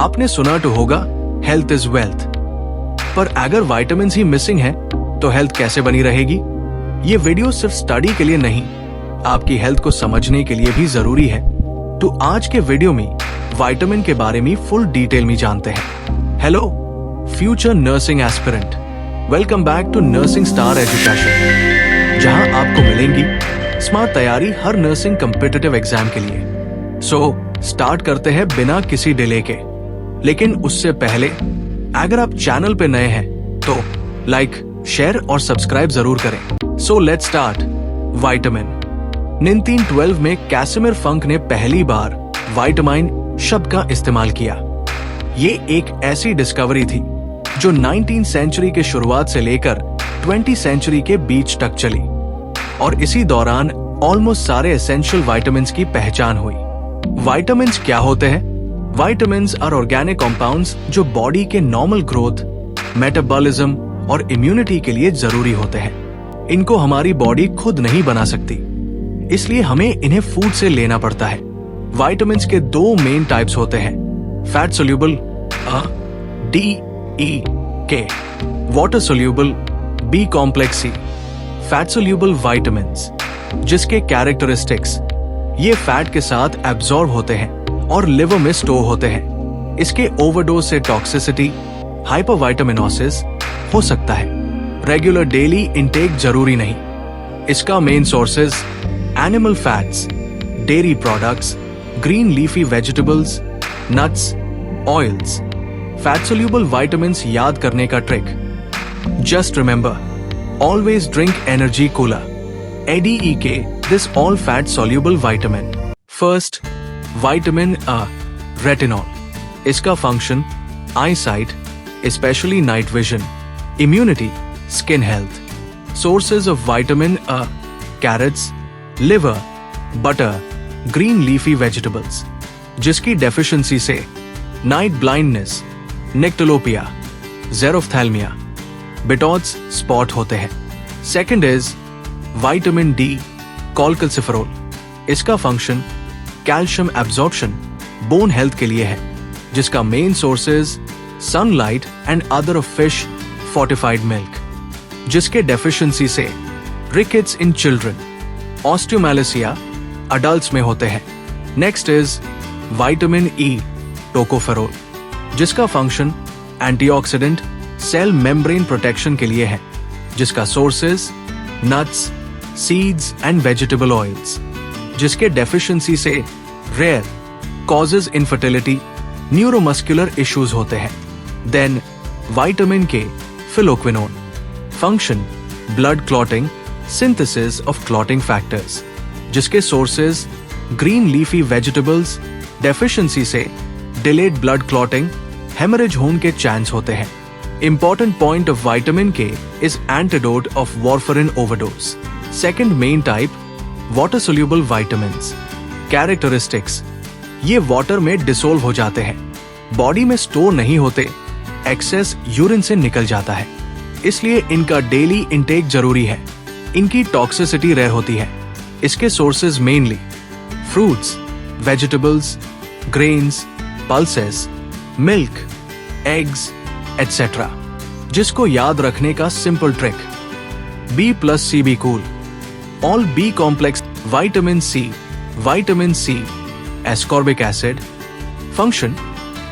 आपने सुना तो होगा हेल्थ इज वेल्थ, पर अगर विटामिन्स ही मिसिंग है तो हेल्थ कैसे बनी रहेगी? ये वीडियो सिर्फ स्टडी के लिए नहीं, आपकी हेल्थ को समझने के लिए भी जरूरी है। तो आज के वीडियो में विटामिन के बारे में फुल डिटेल में जानते हैं। Hello future nursing aspirant, welcome back to nursing star education, जहां आपको मिलेंगी स्मार्ट तैयारी हर नर्सिंग कॉम्पिटिटिव एग्जाम के लिए। सो स्टार्ट करते हैं बिना किसी डिले के। लेकिन उससे पहले अगर आप चैनल पे नए हैं तो लाइक, शेयर और सब्सक्राइब जरूर करें। So let's start. विटामिन 1912 में कैसिमिर फंक ने पहली बार विटामिन शब्द का इस्तेमाल किया। ये एक ऐसी डिस्कवरी थी जो 19th सेंचुरी के शुरुआत से लेकर 20th सेंचुरी के बीच तक चली, और इसी दौरान ऑलमोस्ट सारे एसेंशियल विटामिन्स की पहचान हुई। विटामिन्स क्या होते हैं? विटामिन्स आर ऑर्गेनिक कंपाउंड्स जो बॉडी के नॉर्मल ग्रोथ, मेटाबॉलिज्म और इम्यूनिटी के लिए जरूरी होते हैं। इनको हमारी बॉडी खुद नहीं बना सकती, इसलिए हमें इन्हें फूड से लेना पड़ता है। विटामिन्स के दो मेन टाइप्स होते हैं, fat soluble DEK, water soluble B complex C। Fat soluble vitamins जिसके कैरेक्टरिस्टिक्स ये फैट के साथ एब्जॉर्ब होते हैं और लिवर में स्टोर होते हैं। इसके ओवरडोज से टॉक्सिसिटी, हाइपरविटामिनोसिस हो सकता है। रेगुलर डेली इंटेक जरूरी नहीं। इसका main sources animal fats, dairy products, green leafy vegetables, nuts, oils. Fat soluble vitamins याद करने का trick, just remember, always drink energy cooler ADEK, this all fat soluble vitamin। First, vitamin A, retinol। इसका function eyesight, especially night vision, immunity, skin health। Sources of vitamin A, carrots, liver, butter, green leafy vegetables। जिसकी deficiency से night blindness, nyctalopia, xerophthalmia, Bitot's spot होते हैं। Second is vitamin D, cholecalciferol. इसका function calcium absorption, bone health के लिए है, जिसका main sources sunlight and other of fish, fortified milk. जिसके डेफिशिएंसी से rickets in children, osteomalacia adults में होते हैं। Next is vitamin E, tocopherol, जिसका function antioxidant, cell membrane protection के लिए है, जिसका sources nuts, seeds and vegetable oils. जिसके डेफिशिएंसी से rare causes infertility, neuromuscular issues होते हैं। Then vitamin K, phylloquinone, function blood clotting, synthesis of clotting factors. जिसके sources green leafy vegetables. Deficiency से डिलेड ब्लड क्लॉटिंग, हेमरेज होने के chance होते हैं। Important point of vitamin K is antidote of warfarin overdose। Second main type, water soluble vitamins। Characteristics, ये water में dissolve हो जाते हैं, बॉडी में स्टोर नहीं होते, एक्सेस यूरिन से निकल जाता है, इसलिए इनका डेली इंटेक जरूरी है। इनकी टॉक्सिसिटी रेयर होती है। इसके sources mainly fruits, vegetables, grains, pulses, milk, eggs etc। जिसको याद रखने का simple trick, B+ CB cool, all B complex, vitamin C, ascorbic acid. Function,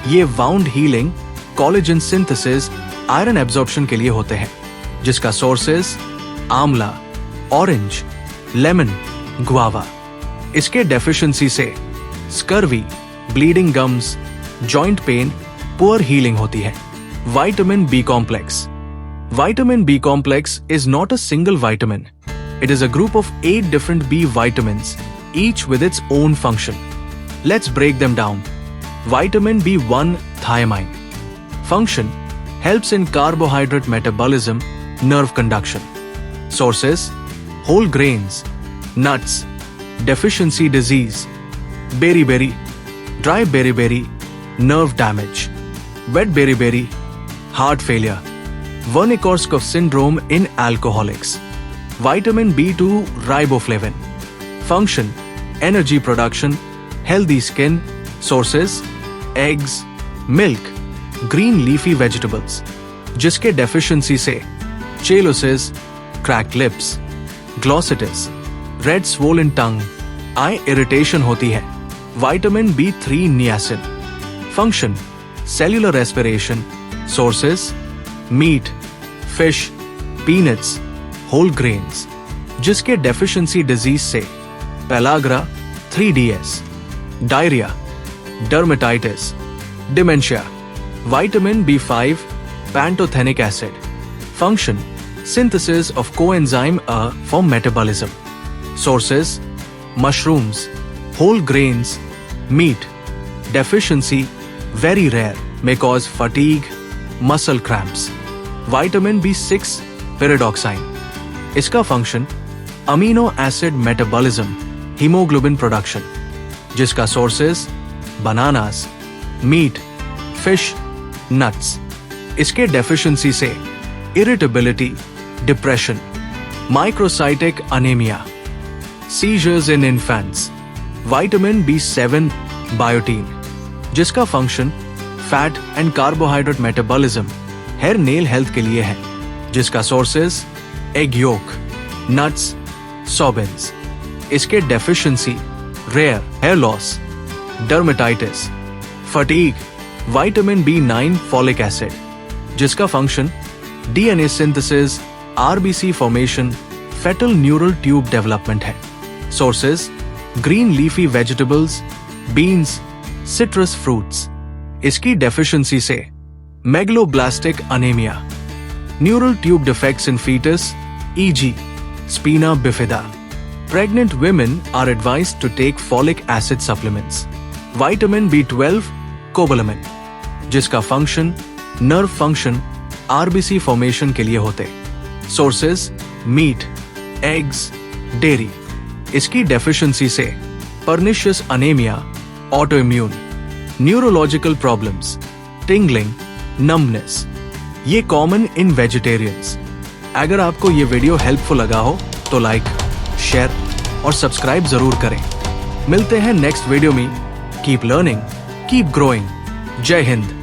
ये wound healing, collagen synthesis, iron absorption के लिए होते हैं। जिसका sources amla, orange, lemon, guava. इसके डेफिशिएंसी से scurvy, bleeding gums, joint pain, poor healing होती है। Vitamin B complex। Vitamin B complex is not a single vitamin. It is a group of 8 different B vitamins, each with its own function. Let's break them down. Vitamin B1, thiamine. Function, helps in carbohydrate metabolism, nerve conduction. Sources, whole grains, nuts, deficiency disease, beriberi, dry beriberi, nerve damage, wet beriberi, heart failure, Wernicke-Korsakoff syndrome in alcoholics। Vitamin B2, riboflavin। Function, energy production, healthy skin। Sources, eggs, milk, green leafy vegetables, जिसके deficiency से cheilosis, cracked lips, glossitis, red swollen tongue, eye irritation होती है। Vitamin B3 niacin, function cellular respiration, sources meat, fish, peanuts, whole grains, जिसके deficiency disease से pellagra, 3DS, diarrhoea, dermatitis, dementia. Vitamin B5 pantothenic acid, function synthesis of coenzyme A for metabolism. Sources mushrooms, whole grains, meat. Deficiency very rare, may cause fatigue, muscle cramps. Vitamin B6 pyridoxine, इसका function amino acid metabolism, haemoglobin production, जिसका sources bananas, meat, fish, nuts. इसके deficiency से irritability, depression, microcytic anaemia, seizures in infants. Vitamin B7 biotin, जिसका function fat and carbohydrate metabolism, hair nail health के लिए है, जिसका sources egg yolk, nuts, soybeans. इसके deficiency rare, hair loss, dermatitis, fatigue. Vitamin B9 folic acid, जिसका function DNA synthesis, RBC formation, foetal neural tube development है। Sources green leafy vegetables, beans, citrus fruits. इसकी deficiency से megaloblastic anaemia, neural tube defects in foetus, e.g. spina bifida. Pregnant women are advised to take folic acid supplements. Vitamin B12 cobalamin, जिसका function nerve function, RBC formation के लिए होते। Sources meat, eggs, dairy. इसकी deficiency से pernicious anaemia, autoimmune, neurological problems, tingling, numbness, ये common in vegetarians. अगर आपको ये वीडियो हेल्पफुल लगा हो तो लाइक, शेयर और सब्सक्राइब जरूर करें। मिलते हैं नेक्स्ट वीडियो में। Keep learning, keep growing. जय हिंद।